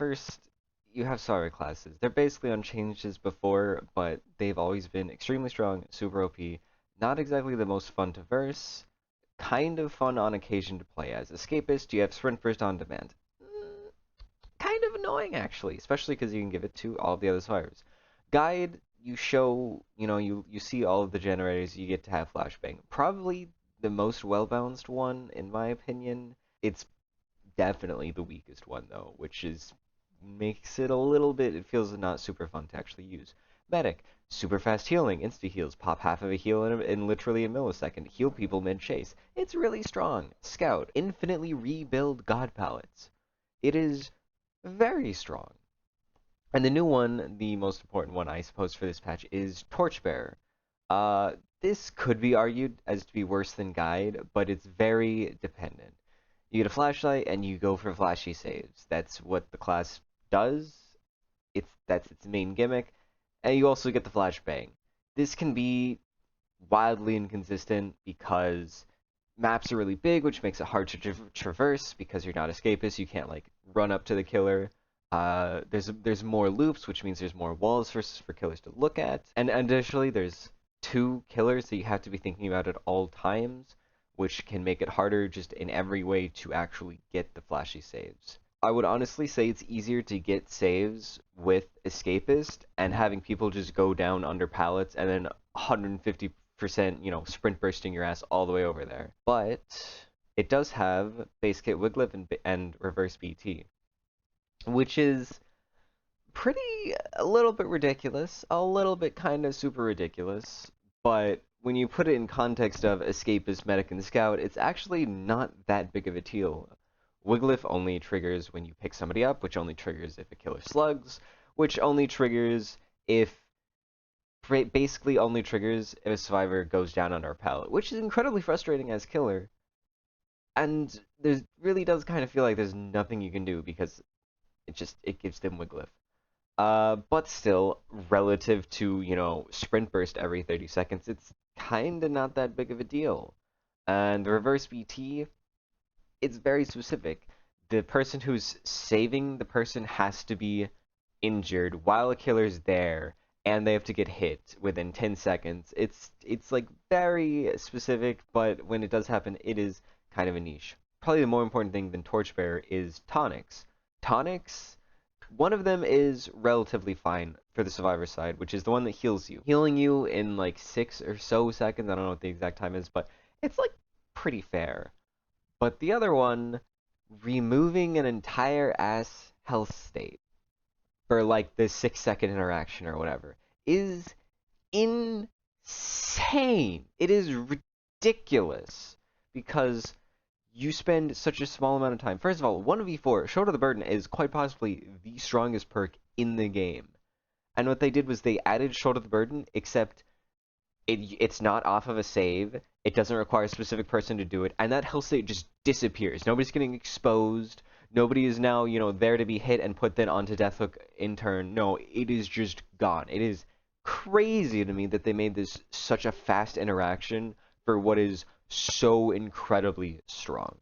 first, you have Sorry classes. They're basically unchanged as before, but they've always been extremely strong, super OP. Not exactly the most fun to verse, kind of fun on occasion to play as. Escapist, you have Sprint Burst on demand. Kind of annoying, actually, especially because you can give it to all of the other survivors. Guide, you show, you see all of the generators, you get to have Flashbang. Probably the most well-balanced one, in my opinion. It's definitely the weakest one, though, which is makes it a little bit, it feels not super fun to actually use. Medic, super fast healing, insta-heals, pop half of a heal in literally a millisecond, heal people mid-chase. It's really strong. Scout, infinitely rebuild God palettes. It is very strong. And the new one, the most important one, I suppose, for this patch is Torchbearer. This could be argued as to be worse than Guide, but it's very dependent. You get a flashlight and you go for flashy saves. That's what the class does. That's its main gimmick. And you also get the flashbang. This can be wildly inconsistent because maps are really big, which makes it hard to traverse because you're not escapist. You can't like run up to the killer. There's more loops, which means there's more walls for killers to look at. And additionally, there's two killers that you have to be thinking about at all times, which can make it harder just in every way to actually get the flashy saves. I would honestly say it's easier to get saves with Escapist and having people just go down under pallets and then 150%, sprint bursting your ass all the way over there. But it does have base kit Wiglif and reverse BT, which is a little bit ridiculous, a little bit kind of super ridiculous, but when you put it in context of Escapist, Medic, and Scout, it's actually not that big of a deal. Wiglif only triggers when you pick somebody up, which only triggers if a killer slugs, which only triggers if basically only triggers if a survivor goes down on our pallet, which is incredibly frustrating as killer. And there really does kind of feel like there's nothing you can do because it gives them Wiglif. But still, relative to, sprint burst every 30 seconds, it's kinda not that big of a deal. And the reverse BT, it's very specific. The person who's saving the person has to be injured while a killer's there, and they have to get hit within 10 seconds. It's like very specific, but when it does happen, it is kind of a niche. Probably the more important thing than Torchbearer is tonics. Tonics, one of them is relatively fine for the survivor side, which is the one that heals you. Healing you in like 6 or so seconds, I don't know what the exact time is, but it's like pretty fair. But the other one, removing an entire ass health state for like the 6-second interaction or whatever, is insane. It is ridiculous because you spend such a small amount of time. First of all, 1v4, Shoulder the Burden is quite possibly the strongest perk in the game. And what they did was they added Shoulder the Burden, except it's not off of a save. It doesn't require a specific person to do it, and that health state just disappears. Nobody's getting exposed. Nobody is now, there to be hit and put then onto Deathhook in turn. No, it is just gone. It is crazy to me that they made this such a fast interaction for what is so incredibly strong.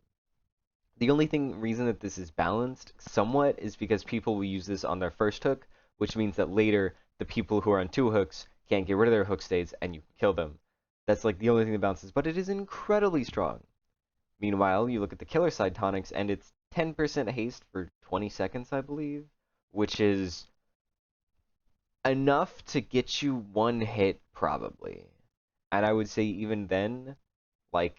The only reason that this is balanced somewhat is because people will use this on their first hook, which means that later the people who are on 2 hooks can't get rid of their hook states and you kill them. That's like the only thing that balances, but it is incredibly strong. Meanwhile, you look at the killer side tonics and it's 10% haste for 20 seconds, I believe, which is enough to get you one hit probably. And I would say even then, like,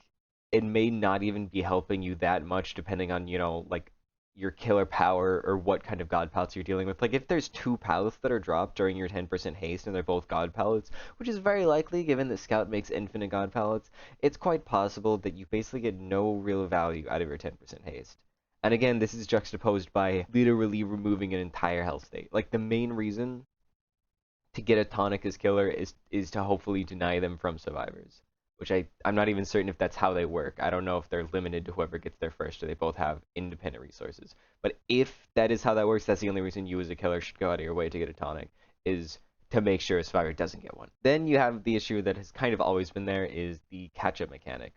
it may not even be helping you that much depending on, like, your killer power or what kind of god palettes you're dealing with. Like, if there's 2 palettes that are dropped during your 10% haste and they're both god palettes, which is very likely given that Scout makes infinite god palettes, it's quite possible that you basically get no real value out of your 10% haste. And again, this is juxtaposed by literally removing an entire health state. Like, the main reason to get a tonic as killer is to hopefully deny them from survivors, which I'm not even certain if that's how they work. I don't know if they're limited to whoever gets there first or they both have independent resources. But if that is how that works, that's the only reason you as a killer should go out of your way to get a tonic, is to make sure a survivor doesn't get one. Then you have the issue that has kind of always been there, is the catch-up mechanic.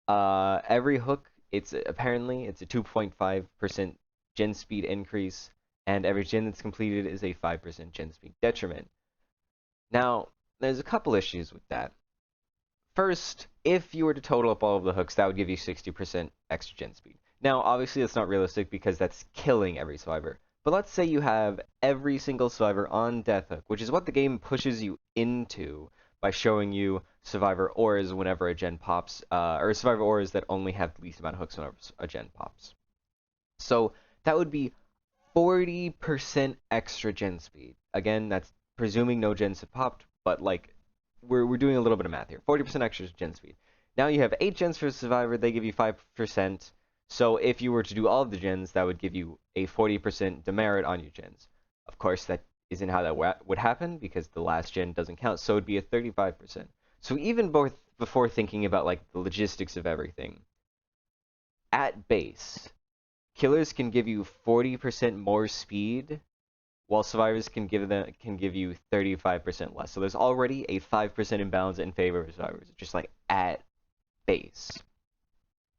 Every hook, it's a 2.5% gen speed increase, and every gen that's completed is a 5% gen speed detriment. Now, there's a couple issues with that. First, if you were to total up all of the hooks, that would give you 60% extra gen speed. Now, obviously, that's not realistic because that's killing every survivor. But let's say you have every single survivor on death hook, which is what the game pushes you into by showing you survivor ores whenever a gen pops, or survivor ores that only have the least amount of hooks whenever a gen pops. So that would be 40% extra gen speed. Again, that's presuming no gens have popped, but like we're doing a little bit of math here. 40% extra gen speed. Now you have 8 gens for Survivor, they give you 5%. So if you were to do all of the gens, that would give you a 40% demerit on your gens. Of course, that isn't how that would happen because the last gen doesn't count, so it'd be a 35%. So even both before thinking about like the logistics of everything, at base, killers can give you 40% more speed, while survivors can give you 35% less. So there's already a 5% imbalance in favor of survivors, just like at base.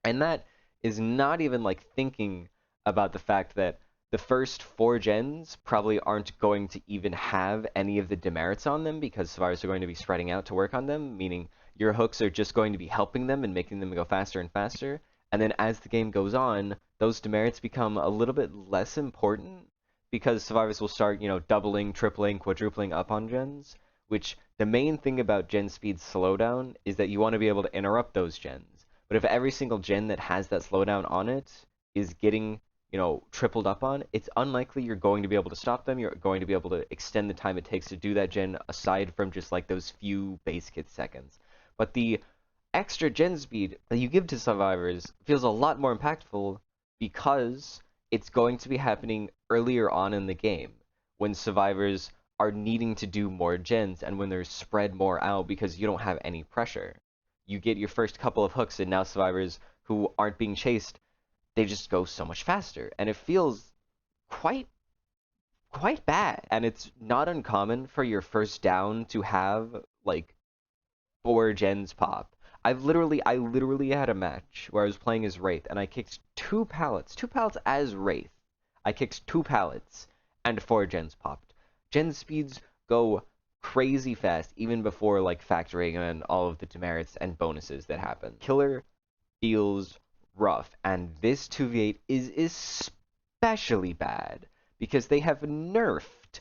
And that is not even like thinking about the fact that the first 4 gens probably aren't going to even have any of the demerits on them because survivors are going to be spreading out to work on them, meaning your hooks are just going to be helping them and making them go faster and faster. And then as the game goes on, those demerits become a little bit less important because survivors will start, doubling, tripling, quadrupling up on gens, which the main thing about gen speed slowdown is that you want to be able to interrupt those gens. But if every single gen that has that slowdown on it is getting, tripled up on, it's unlikely you're going to be able to stop them. You're going to be able to extend the time it takes to do that gen aside from just like those few base kit seconds. But the extra gen speed that you give to survivors feels a lot more impactful because it's going to be happening earlier on in the game when survivors are needing to do more gens and when they're spread more out because you don't have any pressure. You get your first couple of hooks and now survivors who aren't being chased, they just go so much faster and it feels quite bad. And it's not uncommon for your first down to have like 4 gens pop. I literally had a match where I was playing as Wraith and I kicked 2 pallets as Wraith. I kicked 2 pallets and 4 gens popped. Gen speeds go crazy fast even before like factoring in all of the demerits and bonuses that happen. Killer feels rough, and this 2v8 is especially bad because they have nerfed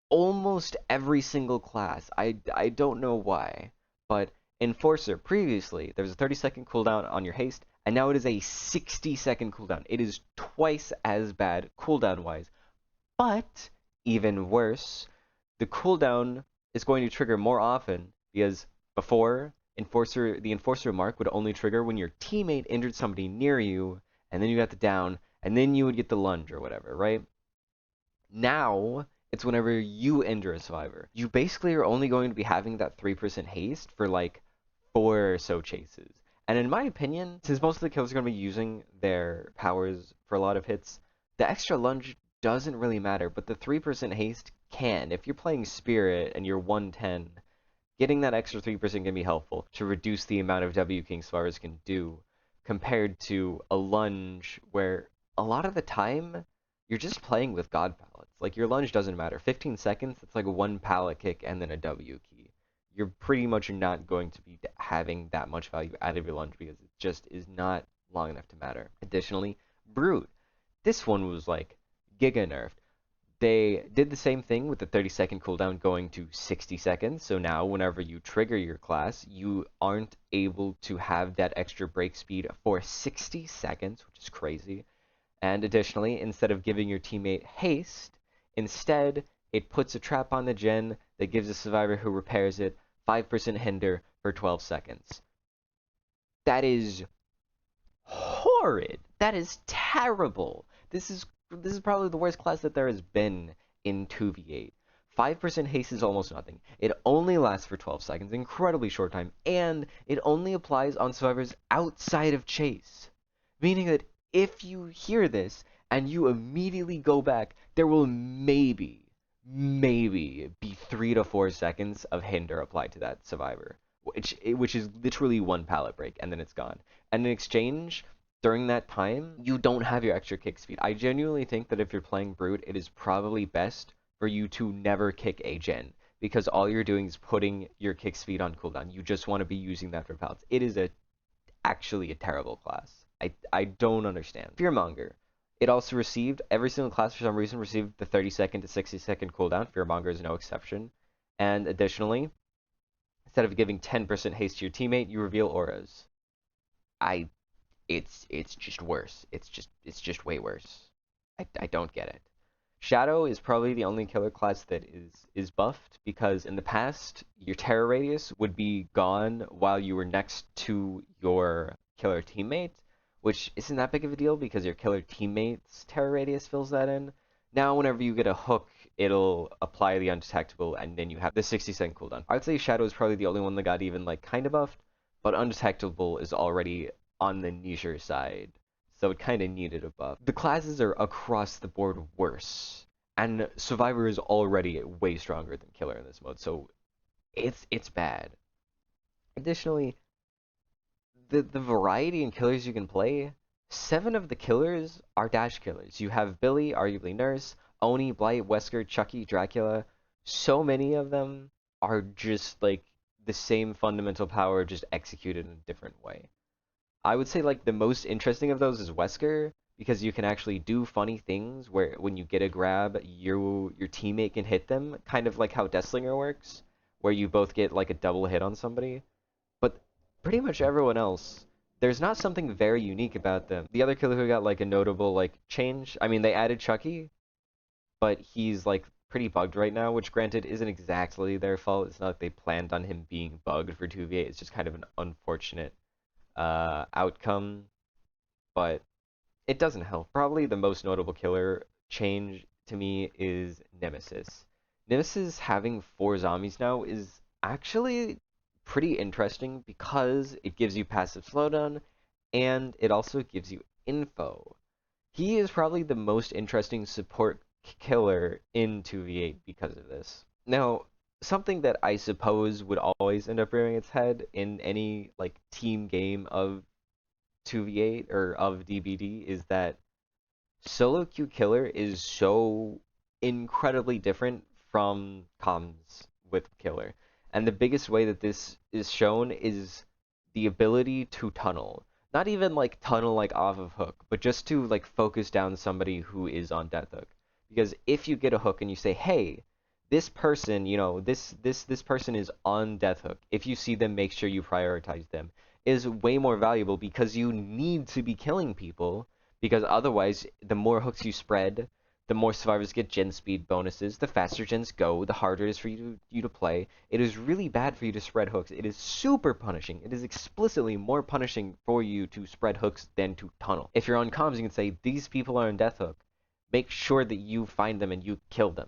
almost every single class. I don't know why, but Enforcer, previously, there was a 30-second cooldown on your haste, and now it is a 60-second cooldown. It is twice as bad cooldown-wise. But, even worse, the cooldown is going to trigger more often, because before, the Enforcer mark would only trigger when your teammate injured somebody near you, and then you got the down, and then you would get the lunge or whatever, right? Now, it's whenever you injure a survivor. You basically are only going to be having that 3% haste for like 4 or so chases. And in my opinion, since most of the killers are going to be using their powers for a lot of hits, the extra lunge doesn't really matter, but the 3% haste can. If you're playing Spirit and you're 110, getting that extra 3% can be helpful to reduce the amount of W King survivors can do compared to a lunge where a lot of the time you're just playing with God pallets. Like your lunge doesn't matter. 15 seconds, it's like 1 pallet kick and then a W key. You're pretty much not going to be having that much value out of your lunge because it just is not long enough to matter. Additionally, Brute. This one was like giga nerfed. They did the same thing with the 30-second cooldown going to 60 seconds. So now whenever you trigger your class, you aren't able to have that extra break speed for 60 seconds, which is crazy. And additionally, instead of giving your teammate haste, instead it puts a trap on the gen that gives the survivor who repairs it 5% hinder for 12 seconds. That is horrid. That is terrible. This is probably the worst class that there has been in 2v8. 5% haste is almost nothing. It only lasts for 12 seconds, incredibly short time, and it only applies on survivors outside of chase. Meaning that if you hear this and you immediately go back, there will maybe be 3 to 4 seconds of hinder applied to that survivor, which is literally 1 pallet break, and then it's gone. And in exchange, during that time, you don't have your extra kick speed. I genuinely think that if you're playing Brute, it is probably best for you to never kick a gen, because all you're doing is putting your kick speed on cooldown. You just want to be using that for pallets. It is actually a terrible class. I don't understand. Fearmonger. It also received, every single class for some reason received the 30-second to 60-second cooldown. Fearmonger is no exception. And additionally, instead of giving 10% haste to your teammate, you reveal auras. I it's just worse. It's just way worse. I don't get it. Shadow is probably the only killer class that is buffed, because in the past your terror radius would be gone while you were next to your killer teammate, which isn't that big of a deal because your killer teammate's terror radius fills that in. Now whenever you get a hook, it'll apply the undetectable and then you have the 60-second cooldown. I'd say Shadow is probably the only one that got even like kind of buffed, but undetectable is already on the nicher side, so it kind of needed a buff. The classes are across the board worse, and Survivor is already way stronger than Killer in this mode, so it's bad. Additionally, the variety in killers you can play, 7 of the killers are dash killers. You have Billy, arguably Nurse, Oni, Blight, Wesker, Chucky, Dracula. So many of them are just like the same fundamental power, just executed in a different way. I would say like the most interesting of those is Wesker, because you can actually do funny things where when you get a grab, your teammate can hit them, kind of like how Deathslinger works, where you both get like a double hit on somebody. But pretty much everyone else, there's not something very unique about them. The other killer who got like a notable like change, I mean they added Chucky, but he's like pretty bugged right now, which granted isn't exactly their fault. It's not like they planned on him being bugged for 2v8. It's just kind of an unfortunate outcome, but it doesn't help. Probably the most notable killer change to me is Nemesis. Nemesis having 4 zombies now is actually pretty interesting because it gives you passive slowdown and it also gives you info. He is probably the most interesting support killer in 2v8 because of this. Now, something that I suppose would always end up rearing its head in any like team game of 2v8 or of DBD is that solo queue killer is so incredibly different from comms with killer. And the biggest way that this is shown is the ability to tunnel. Not even like tunnel like off of hook, but just to like focus down somebody who is on death hook. Because if you get a hook and you say, "Hey, this person, this person is on death hook." If you see them, make sure you prioritize them. Is way more valuable because you need to be killing people, because otherwise, the more hooks you spread, the more survivors get gen speed bonuses. The faster gens go, the harder it is for you to play. It is really bad for you to spread hooks. It is super punishing. It is explicitly more punishing for you to spread hooks than to tunnel. If you're on comms, you can say, these people are on death hook. Make sure that you find them and you kill them.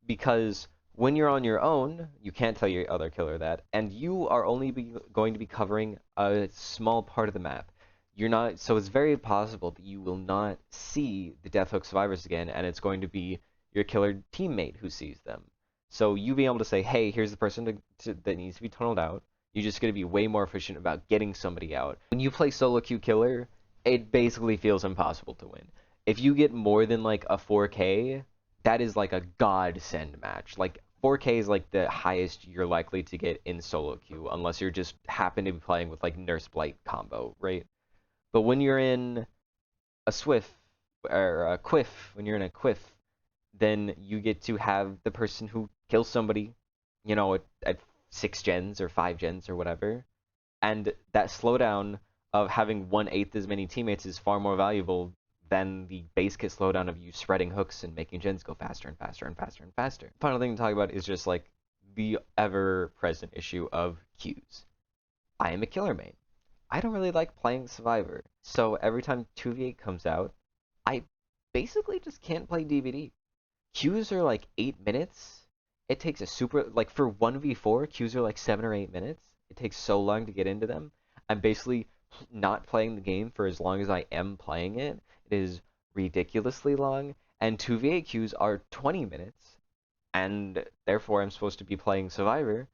Because when you're on your own, you can't tell your other killer that, and you are only going to be covering a small part of the map. You're not, so it's very possible that you will not see the Death Hook survivors again, and it's going to be your killer teammate who sees them. So you being able to say, hey, here's the person that needs to be tunneled out, you're just going to be way more efficient about getting somebody out. When you play solo queue killer, it basically feels impossible to win. If you get more than like a 4K, that is like a godsend match. Like 4K is like the highest you're likely to get in solo queue, unless you're just happen to be playing with like Nurse Blight combo, right? But when you're in a Swift or a Quiff, when you're in a Quiff, then you get to have the person who kills somebody, at 6 gens or 5 gens or whatever. And that slowdown of having 1/8 as many teammates is far more valuable than the base kit slowdown of you spreading hooks and making gens go faster and faster and faster and faster. Final thing to talk about is just like the ever-present issue of queues. I am a killer main. I don't really like playing Survivor, so every time 2v8 comes out, I basically just can't play DBD. Queues are like 8 minutes. It takes a super, like for 1v4, queues are like 7 or 8 minutes. It takes so long to get into them. I'm basically not playing the game for as long as I am playing it. It is ridiculously long, and 2v8 queues are 20 minutes, and therefore I'm supposed to be playing Survivor.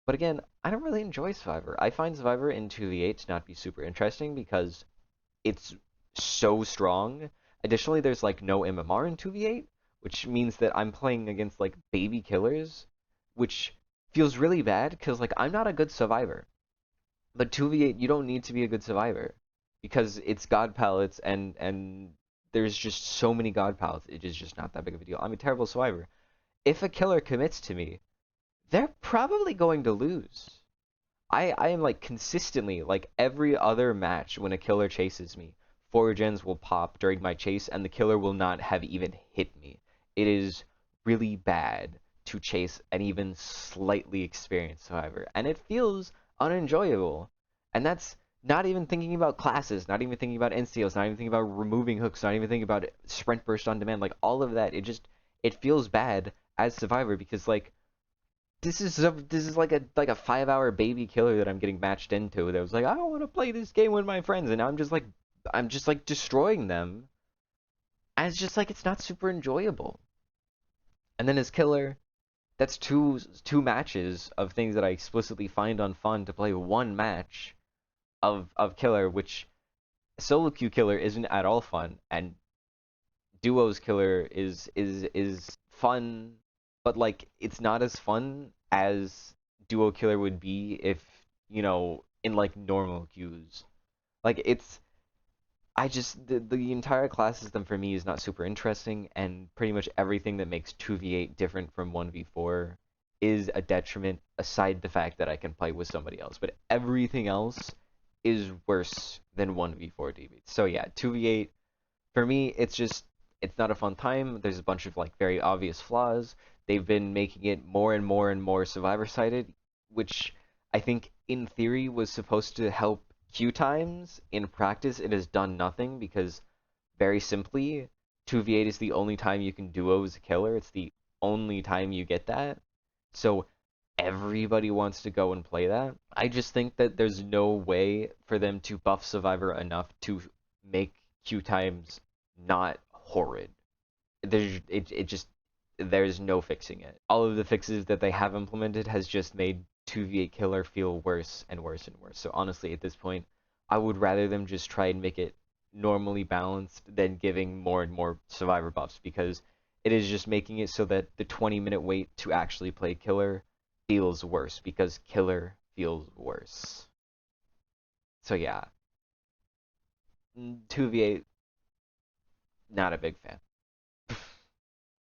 But again, I don't really enjoy Survivor. I find Survivor in 2v8 to not be super interesting because it's so strong. Additionally, there's like no MMR in 2v8, which means that I'm playing against like baby killers, which feels really bad because like I'm not a good survivor. But 2v8, you don't need to be a good survivor because it's god palettes and there's just so many god palettes. It is just not that big of a deal. I'm a terrible survivor. If a killer commits to me, they're probably going to lose. I am like consistently, like every other match when a killer chases me, 4 gens will pop during my chase and the killer will not have even hit me. It is really bad to chase an even slightly experienced survivor, and it feels unenjoyable. And that's not even thinking about classes, not even thinking about NCOs, not even thinking about removing hooks, not even thinking about sprint burst on demand, like all of that. It feels bad as survivor because like this is like a 5 hour baby killer that I'm getting matched into. That was like, I don't want to play this game with my friends, and now I'm just like destroying them. And it's just like it's not super enjoyable. And then as killer, that's two matches of things that I explicitly find unfun to play one match of killer, which solo queue killer isn't at all fun, and duos killer is fun, but like it's not as fun as duo killer would be if in like normal queues. Like it's I just the entire class system for me is not super interesting, and pretty much everything that makes 2v8 different from 1v4 is a detriment aside the fact that I can play with somebody else, but everything else is worse than 1v4 DB. So yeah, 2v8 for me, it's not a fun time. There's a bunch of like very obvious flaws. They've been making it more and more and more survivor sided, which I think in theory was supposed to help queue times. In practice, it has done nothing because very simply, 2v8 is the only time you can duo as a killer. It's the only time you get that. So everybody wants to go and play that. I just think that there's no way for them to buff Survivor enough to make queue times not horrid. It just there's no fixing it. All of the fixes that they have implemented has just made 2v8 killer feel worse and worse and worse. So honestly, at this point, I would rather them just try and make it normally balanced than giving more and more survivor buffs because it is just making it so that the 20-minute wait to actually play killer feels worse because killer feels worse. So yeah, 2v8, not a big fan.